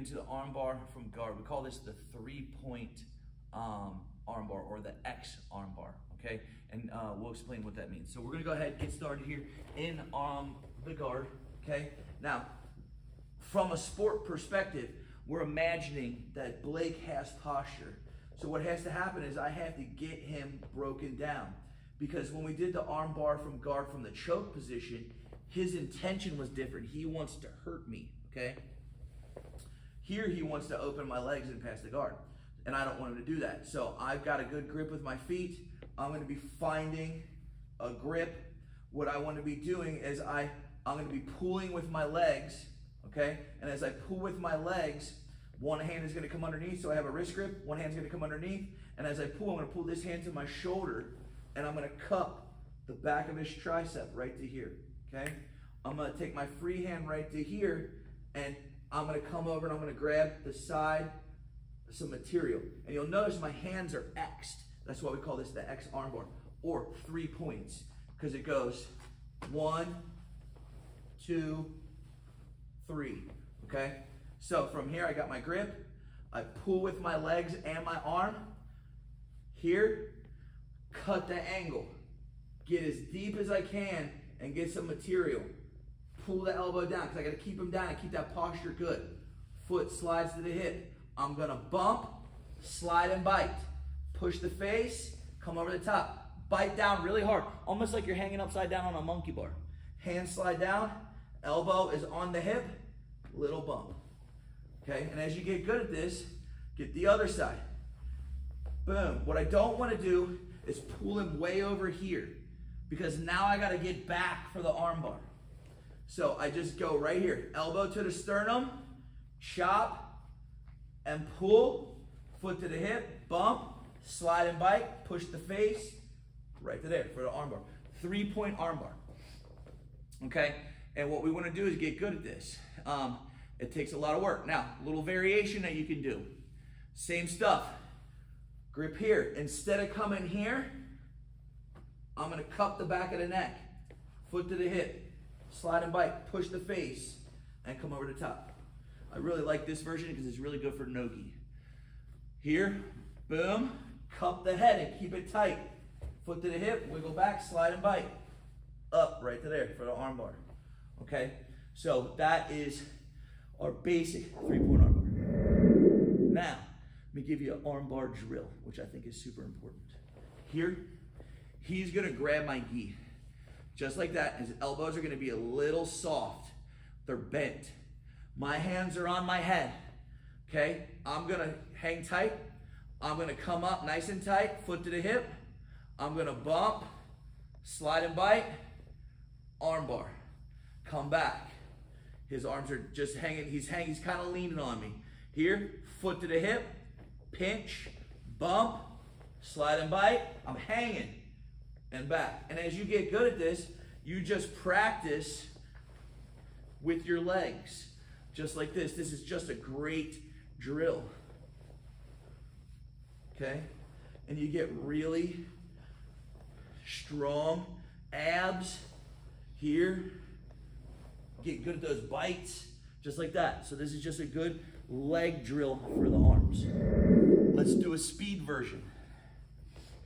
into the armbar from guard. We call this the 3-point armbar, or the X armbar, okay? And we'll explain what that means. So we're gonna go ahead and get started here in the guard, okay? Now, from a sport perspective, we're imagining that Blake has posture. So what has to happen is I have to get him broken down, because when we did the armbar from guard from the choke position, his intention was different. He wants to hurt me, okay? Here he wants to open my legs and pass the guard, and I don't want him to do that. So I've got a good grip with my feet. I'm gonna be finding a grip. What I want to be doing is I'm gonna be pulling with my legs, okay? And as I pull with my legs, one hand is gonna come underneath, so I have a wrist grip. One hand's gonna come underneath, and as I pull, I'm gonna pull this hand to my shoulder, and I'm gonna cup the back of his tricep right to here, okay? I'm gonna take my free hand right to here, and I'm gonna come over and I'm gonna grab the side of some material. And you'll notice my hands are X'd. That's why we call this the X armbar, or 3 points, because it goes 1, 2, 3, okay? So from here, I got my grip. I pull with my legs and my arm. Here, cut the angle. Get as deep as I can and get some material. Pull the elbow down, because I got to keep him down and keep that posture good. Foot slides to the hip. I'm going to bump, slide and bite. Push the face, come over the top. Bite down really hard, almost like you're hanging upside down on a monkey bar. Hands slide down, elbow is on the hip, little bump. Okay, and as you get good at this, get the other side. Boom. What I don't want to do is pull him way over here, because now I got to get back for the armbar. So I just go right here, elbow to the sternum, chop, and pull, foot to the hip, bump, slide and bite, push the face, right to there for the armbar. 3-point armbar, okay? And what we want to do is get good at this. It takes a lot of work. Now, a little variation that you can do. Same stuff. Grip here. Instead of coming here, I'm going to cup the back of the neck, foot to the hip, slide and bite, push the face, and come over the top. I really like this version because it's really good for no-gi. Here, boom, cup the head and keep it tight. Foot to the hip, wiggle back, slide and bite. Up, right to there for the armbar. Okay, so that is our basic 3-point armbar. Now, let me give you an armbar drill, which I think is super important. Here, he's gonna grab my gi. Just like that, his elbows are gonna be a little soft. They're bent. My hands are on my head, okay? I'm gonna hang tight. I'm gonna come up nice and tight, foot to the hip. I'm gonna bump, slide and bite, armbar. Come back. His arms are just hanging, he's kind of leaning on me. Here, foot to the hip, pinch, bump, slide and bite. I'm hanging and back. And as you get good at this, you just practice with your legs. Just like this. This is just a great drill. Okay? And you get really strong abs here. Get good at those bites, just like that. So this is just a good leg drill for the arms. Let's do a speed version.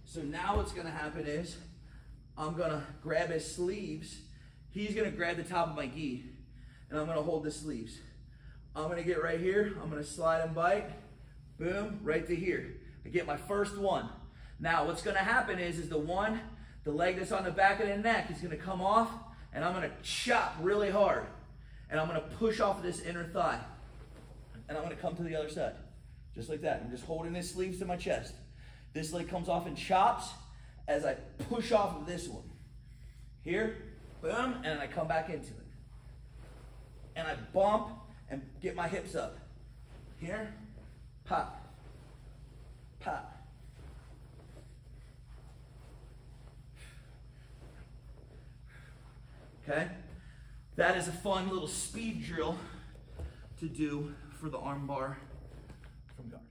So now what's gonna happen is, I'm gonna grab his sleeves. He's gonna grab the top of my gi, and I'm gonna hold the sleeves. I'm gonna get right here, I'm gonna slide and bite, boom, right to here. I get my first one. Now what's gonna happen is the leg that's on the back of the neck is gonna come off, and I'm gonna chop really hard. And I'm gonna push off of this inner thigh. And I'm gonna come to the other side, just like that. I'm just holding his sleeves to my chest. This leg comes off and chops as I push off of this one. Here, boom, and I come back into it. And I bump and get my hips up. Here, pop, pop. Okay? That is a fun little speed drill to do for the armbar from guard.